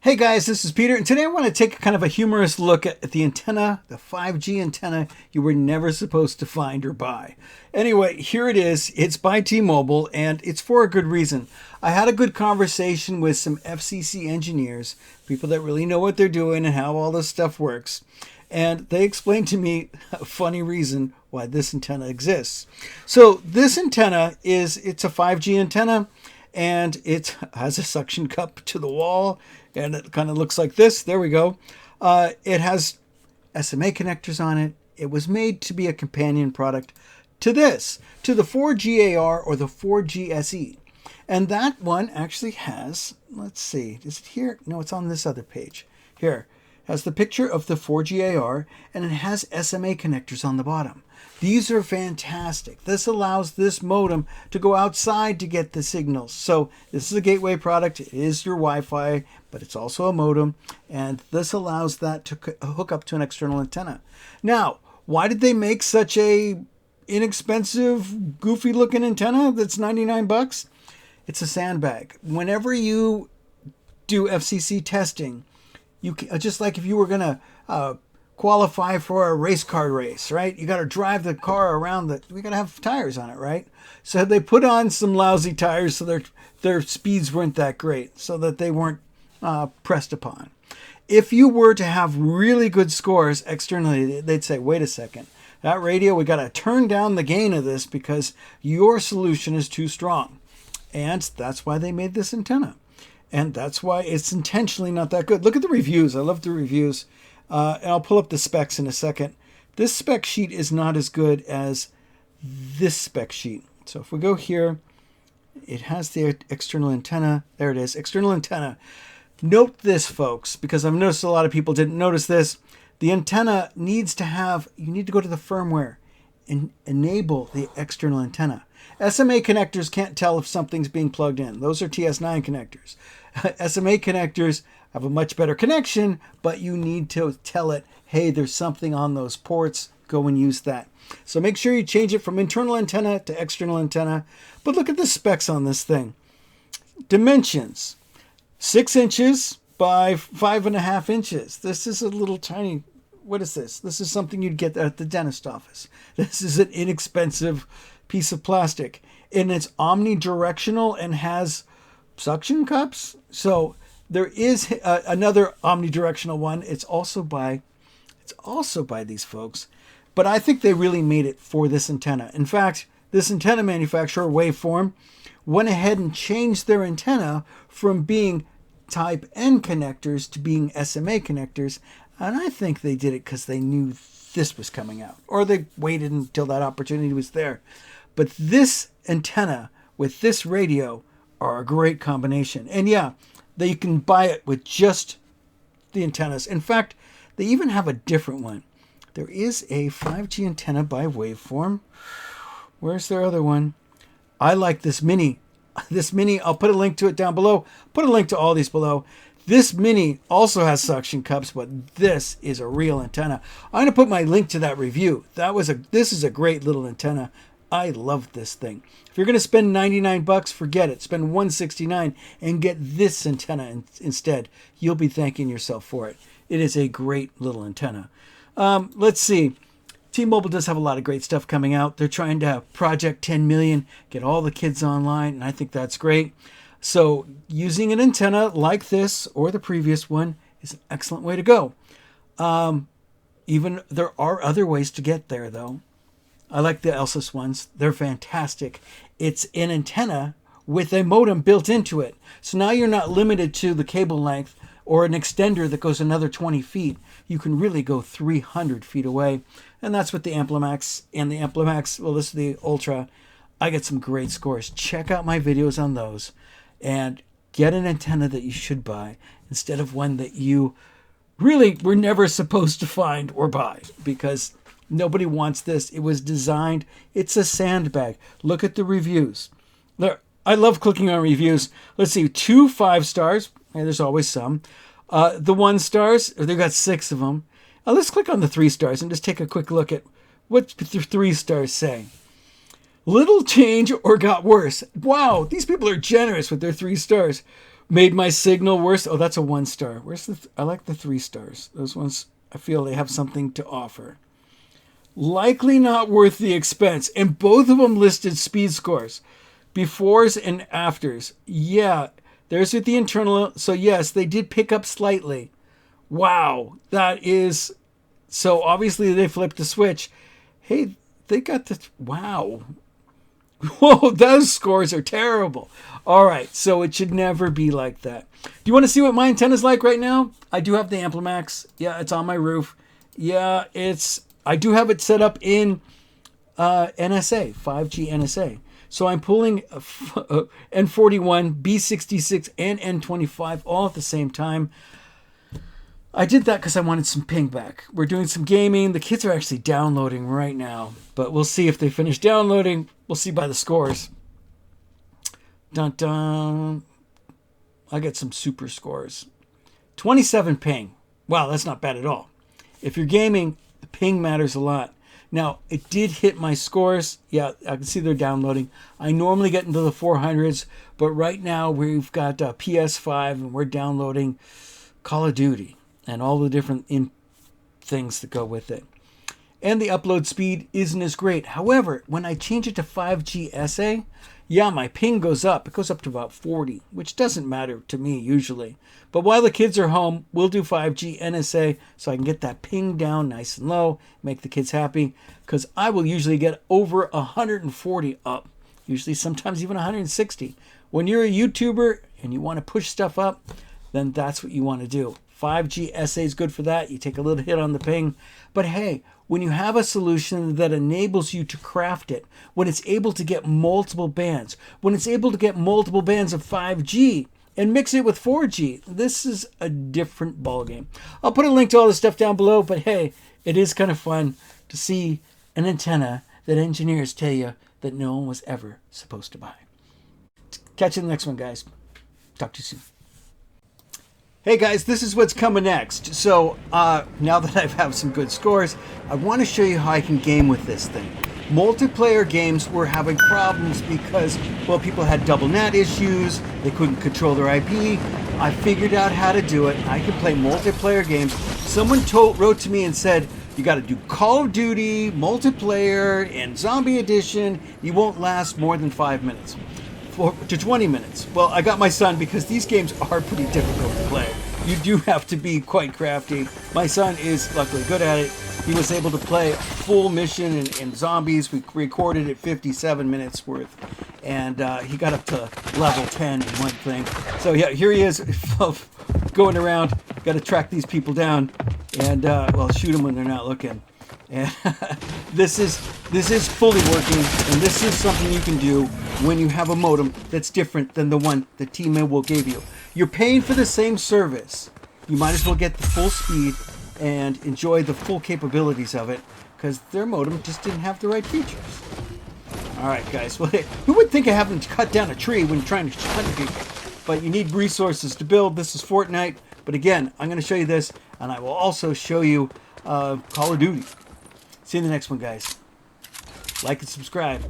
Hey guys, this is Peter, and today I want to take kind of a humorous look at the antenna, the 5G antenna you were never supposed to find or buy. Anyway, here it is. It's by T-Mobile, and it's for a good reason. I had a good conversation with some FCC engineers, people that really know what they're doing and how all this stuff works. And they explained to me a funny reason why this antenna exists. So this antenna it's a 5G antenna, and it has a suction cup to the wall, and it kind of looks like this. There we go. It has SMA connectors on it. It was made to be a companion product to this, to the 4GAR or the 4G SE. And that one actually has, let's see, is it here? No, it's on this other page. Here, has the picture of the 4GAR, and it has SMA connectors on the bottom. These are fantastic. This allows this modem to go outside to get the signals. So this is a gateway product. It is your Wi-Fi, but it's also a modem. And this allows that to hook up to an external antenna. Now, why did they make such a inexpensive, goofy looking antenna that's 99 bucks? It's a sandbag. Whenever you do FCC testing, you can, just like if you were going to qualify for a race car race, right? You got to drive the car around we got to have tires on it, right? So they put on some lousy tires so their speeds weren't that great, so that they weren't pressed upon. If you were to have really good scores externally, they'd say, wait a second, that radio, we got to turn down the gain of this because your solution is too strong. And that's why they made this antenna. And that's why it's intentionally not that good. Look at the reviews. I love the reviews. And I'll pull up the specs in a second. This spec sheet is not as good as this spec sheet. So if we go here, it has the external antenna. There it is, external antenna. Note this, folks, because I've noticed a lot of people didn't notice this. The antenna needs to have, you need to go to the firmware and enable the external antenna. SMA connectors can't tell if something's being plugged in. Those are TS9 connectors. SMA connectors have a much better connection, but you need to tell it, hey, there's something on those ports. Go and use that. So make sure you change it from internal antenna to external antenna. But look at the specs on this thing. Dimensions, 6 inches by 5.5 inches. This is a little tiny, what is this? This is something you'd get at the dentist office. This is an inexpensive piece of plastic, and it's omnidirectional and has suction cups. So there is another omnidirectional one. It's also by these folks, but I think they really made it for this antenna. In fact, this antenna manufacturer, Waveform, went ahead and changed their antenna from being type N connectors to being SMA connectors, and I think they did it because they knew this was coming out, or they waited until that opportunity was there. But this antenna with this radio are a great combination. And yeah, you can buy it with just the antennas. In fact, they even have a different one. There is a 5G antenna by Waveform. Where's their other one? I like this mini. This mini, I'll put a link to it down below. Put a link to all these below. This mini also has suction cups, but this is a real antenna. I'm going to put my link to that review. This is a great little antenna. I love this thing. If you're going to spend 99 bucks, forget it. Spend 169 and get this antenna instead. You'll be thanking yourself for it. It is a great little antenna. Let's see. T-Mobile does have a lot of great stuff coming out. They're trying to Project 10 million, get all the kids online, and I think that's great. So using an antenna like this or the previous one is an excellent way to go. Even there are other ways to get there, though. I like the Elsys ones. They're fantastic. It's an antenna with a modem built into it. So now you're not limited to the cable length or an extender that goes another 20 feet. You can really go 300 feet away. And that's with the Amplimax. And the Amplimax, well, this is the Ultra. I get some great scores. Check out my videos on those and get an antenna that you should buy instead of one that you really were never supposed to find or buy, because nobody wants this. It was designed. It's a sandbag. Look at the reviews. Look, I love clicking on reviews. Let's see, 2 5 stars. And there's always some. The 1 stars, they've got 6 of them. Let's click on the 3 stars and just take a quick look at what the 3 stars say. Little change or got worse. Wow, these people are generous with their 3 stars. Made my signal worse. Oh, that's a 1 star. Where's the? I like the 3 stars. Those ones, I feel they have something to offer. Likely not worth the expense. And both of them listed speed scores, befores and afters. Yeah, there's with the internal. So yes, they did pick up slightly. Wow, that is. So obviously they flipped the switch. Hey, they got the. Wow. Whoa, those scores are terrible. All right, so it should never be like that. Do you want to see what my antenna's like right now? I do have the Amplimax. Yeah, it's on my roof. Yeah, I do have it set up in NSA, 5G NSA. So I'm pulling N41, B66, and N25 all at the same time. I did that because I wanted some ping back. We're doing some gaming. The kids are actually downloading right now, but we'll see if they finish downloading. We'll see by the scores. Dun dun. I get some super scores. 27 ping. Wow, that's not bad at all. If you're gaming, the ping matters a lot. Now, it did hit my scores. Yeah, I can see they're downloading. I normally get into the 400s, but right now we've got PS5 and we're downloading Call of Duty and all the different things that go with it. And the upload speed isn't as great. However, when I change it to 5G SA, yeah, my ping goes up. It goes up to about 40, which doesn't matter to me usually. But while the kids are home, we'll do 5G NSA so I can get that ping down nice and low, make the kids happy, because I will usually get over 140 up, usually sometimes even 160. When you're a YouTuber and you want to push stuff up, then that's what you want to do. 5G SA is good for that. You take a little hit on the ping. But hey, when you have a solution that enables you to craft it, when it's able to get multiple bands, when it's able to get multiple bands of 5G and mix it with 4G, this is a different ballgame. I'll put a link to all this stuff down below, but hey, it is kind of fun to see an antenna that engineers tell you that no one was ever supposed to buy. Catch you in the next one, guys. Talk to you soon. Hey guys, this is what's coming next. So now that I have some good scores, I want to show you how I can game with this thing. Multiplayer games were having problems because, well, people had double NAT issues, they couldn't control their IP. I figured out how to do it. I could play multiplayer games. Someone wrote to me and said, you got to do Call of Duty, multiplayer, and Zombie Edition. You won't last more than 5 minutes. To 20 minutes. Well, I got my son because these games are pretty difficult to play. You do have to be quite crafty. My son is luckily good at it. He was able to play a full mission in Zombies. We recorded it 57 minutes worth. And he got up to level 10 in one thing. So yeah, here he is going around. Got to track these people down and, well, shoot them when they're not looking. And this is fully working, and this is something you can do when you have a modem that's different than the one that T-Mobile gave you. You're paying for the same service. You might as well get the full speed and enjoy the full capabilities of it, because their modem just didn't have the right features. All right, guys. Well, who would think of having to cut down a tree when trying to hunt people? But you need resources to build. This is Fortnite. But again, I'm going to show you this, and I will also show you Call of Duty. See you in the next one, guys. Like and subscribe.